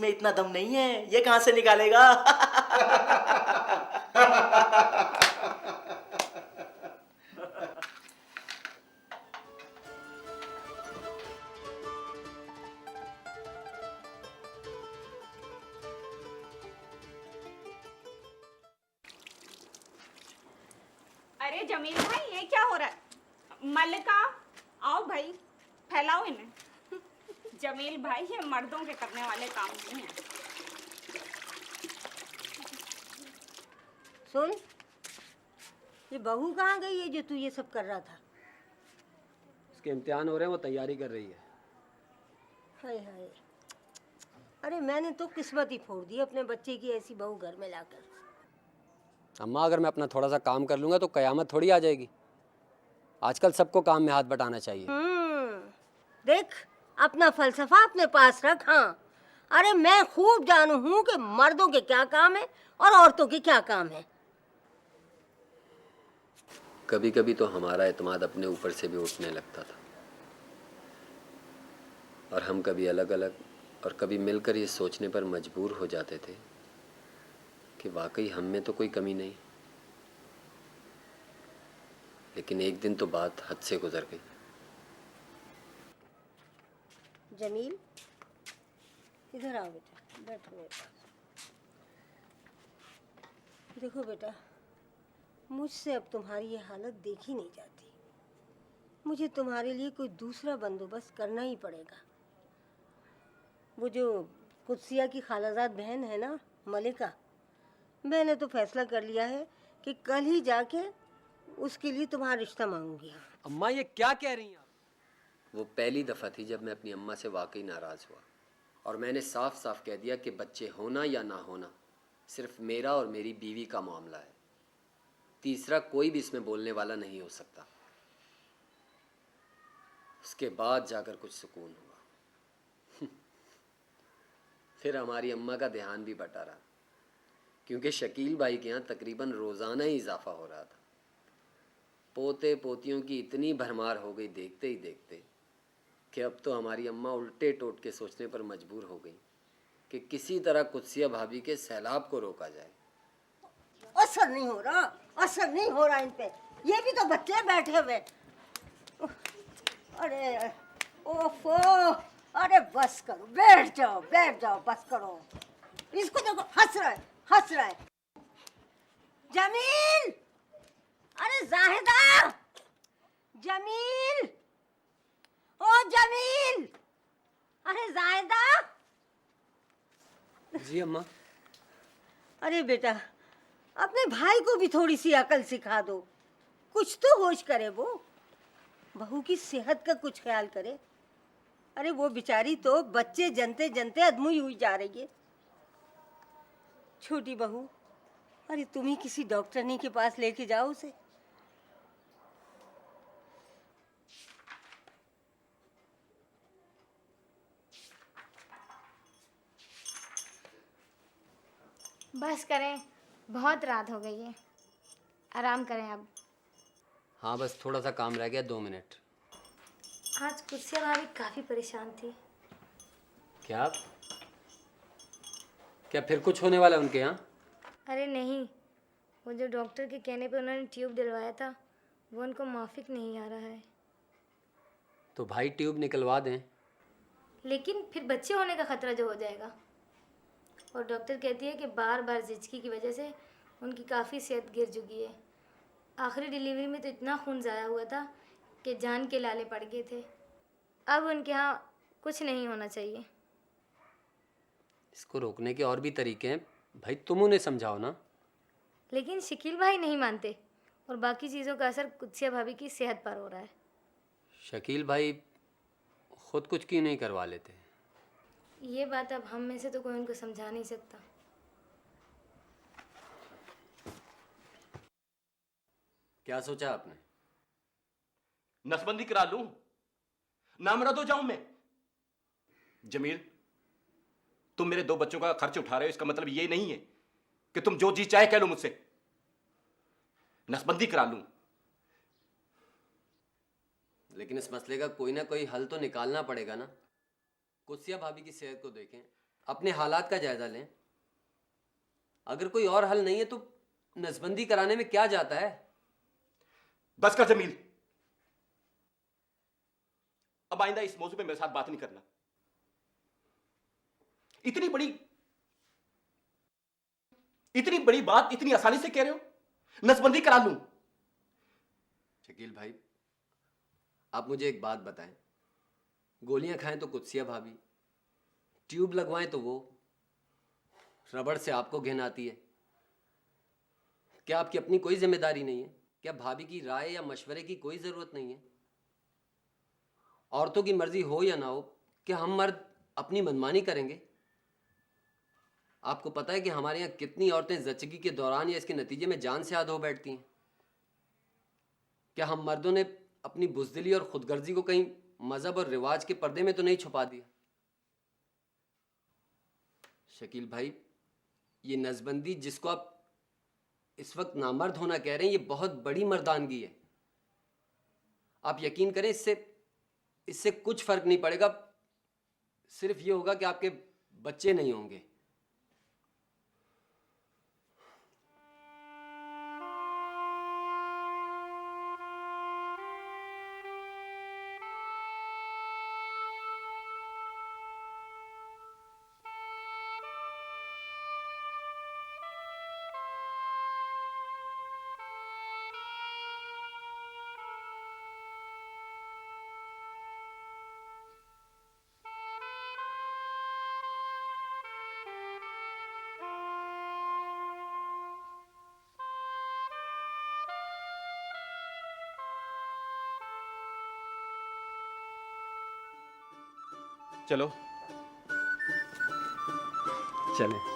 इसमें इतना दम नहीं है, ये कहां से निकालेगा? अरे जमील भाई, ये क्या हो रहा है? मल्लिका, आओ भाई, फैलाओ इन्हें। जमील भाई, ये मर्दों के करने वाले काम नहीं है। सुन, ये बहू कहाँ गई है जो तू ये सब कर रहा था? उसके इम्तिहान हो रहे हैं, वो तैयारी कर रही है। हाय हाय, अरे मैंने तो किस्मत ही फोड़ दी अपने बच्चे की ऐसी बहू घर में लाकर। अम्मा, अगर मैं अपना थोड़ा सा काम कर लूँगा तो कयामत थोड़ी आ जाएगी। आजकल सबको काम में हाथ बटाना चाहिए। देख, अपना फलसफा अपने पास रख। हाँ, अरे मैं खूब जानू हूँ कि मर्दों के क्या काम है और औरतों के क्या काम है। कभी कभी तो हमारा एतमाद अपने ऊपर से भी उठने लगता था, और हम कभी अलग अलग और कभी मिलकर ये सोचने पर मजबूर हो जाते थे कि वाकई हम में तो कोई कमी नहीं। लेकिन एक दिन तो बात हद से गुजर गई। जमील, इधर आओ बेटा, बैठो मेरे पास। देखो बेटा, मुझसे अब तुम्हारी ये हालत देखी नहीं जाती। मुझे तुम्हारे लिए कोई दूसरा बंदोबस्त करना ही पड़ेगा। वो जो कुत्सिया की खालाजाद बहन है ना, मलिका, मैंने तो फैसला कर लिया है कि कल ही जाके उसके लिए तुम्हारा रिश्ता मांगूंगी। अम्मा, ये क्या कह रही हैं आप? वो पहली दफ़ा थी जब मैं अपनी अम्मा से वाकई नाराज़ हुआ, और मैंने साफ साफ कह दिया कि बच्चे होना या ना होना सिर्फ मेरा और मेरी बीवी का मामला है। तीसरा कोई भी इसमें बोलने वाला नहीं हो सकता। उसके बाद जाकर कुछ सुकून हुआ। फिर हमारी अम्मा का ध्यान भी बटा रहा, क्योंकि शकील भाई के यहाँ तकरीबन रोज़ाना ही इजाफा हो रहा था। पोते पोतियों की इतनी भरमार हो गई देखते ही देखते कि अब तो हमारी अम्मा उल्टे टोटके सोचने पर मजबूर हो गई कि किसी तरह कुत्सिया भाभी के सैलाब को रोका जाए। असर नहीं हो रहा, असर नहीं हो रहा इन पे। ये भी तो बच्चे बैठे हुए। अरे ओफो, अरे बस करो, बैठ जाओ, बस करो। इसको देखो, हंस रहा है। जमील, अरे जाहिदा, जमील, ओ जमील, अरे जाहिदा। जी अम्मा। अरे बेटा, अपने भाई को भी थोड़ी सी अकल सिखा दो। कुछ तो होश करे वो, बहू की सेहत का कुछ ख्याल करे। अरे वो बेचारी तो बच्चे जनते जनते अधमुई हुई जा रही है। छोटी बहू, अरे तुम ही किसी डॉक्टरनी के पास लेके जाओ उसे। बस करें, बहुत रात हो गई है, आराम करें अब। हाँ, बस थोड़ा सा काम रह गया, 2 मिनट। आज कुर्सिया भाभी काफ़ी परेशान थी। क्या क्या फिर कुछ होने वाला है उनके यहाँ? अरे नहीं, वो जो डॉक्टर के कहने पे उन्होंने ट्यूब दिलवाया था वो उनको माफिक नहीं आ रहा है। तो भाई ट्यूब निकलवा दें। लेकिन फिर बच्चे होने का खतरा जो हो जाएगा। और डॉक्टर कहती है कि बार बार झिझकी की वजह से उनकी काफ़ी सेहत गिर चुकी है। आखिरी डिलीवरी में तो इतना खून ज़ाया हुआ था कि जान के लाले पड़ गए थे। अब उनके यहाँ कुछ नहीं होना चाहिए। इसको रोकने के और भी तरीके हैं भाई, तुम उन्हें समझाओ ना। लेकिन शकील भाई नहीं मानते, और बाकी चीज़ों का असर कुत्सिया भाभी की सेहत पर हो रहा है। शकील भाई खुद कुछ क्यों नहीं करवा लेते? ये बात अब हम में से तो कोई उनको समझा नहीं सकता। क्या सोचा आपने? नसबंदी करा लूं, नामर्द हो जाऊं मैं? जमील, तुम मेरे 2 बच्चों का खर्च उठा रहे हो, इसका मतलब ये नहीं है कि तुम जो जी चाहे कह लो मुझसे। नसबंदी करा लूं, लेकिन इस मसले का कोई ना कोई हल तो निकालना पड़ेगा ना। कुत्सिया भाभी की सेहत को देखें, अपने हालात का जायजा लें। अगर कोई और हल नहीं है तो नसबंदी कराने में क्या जाता है? बस कर जमील, अब आइंदा इस मौजू पे मेरे साथ बात नहीं करना। इतनी बड़ी बात इतनी आसानी से कह रहे हो? नसबंदी करा लूं? शकील भाई, आप मुझे एक बात बताएं, गोलियां खाएं तो कुत्सिया भाभी, ट्यूब लगवाएं तो वो, रबड़ से आपको घिन आती है। क्या आपकी अपनी कोई जिम्मेदारी नहीं है? क्या भाभी की राय या मशवरे की कोई ज़रूरत नहीं है? औरतों की मर्जी हो या ना हो, क्या हम मर्द अपनी मनमानी करेंगे? आपको पता है कि हमारे यहाँ कितनी औरतें ज़चगी के दौरान या इसके नतीजे में जान से हाथ धो बैठती हैं? क्या हम मर्दों ने अपनी बुज़दिली और खुदगर्जी को कहीं मज़हब और रिवाज के पर्दे में तो नहीं छुपा दिया? शकील भाई, ये नसबंदी जिसको आप इस वक्त नामर्द होना कह रहे हैं, ये बहुत बड़ी मर्दानगी है। आप यकीन करें, इससे कुछ फर्क नहीं पड़ेगा। सिर्फ ये होगा कि आपके बच्चे नहीं होंगे। चलो चलें।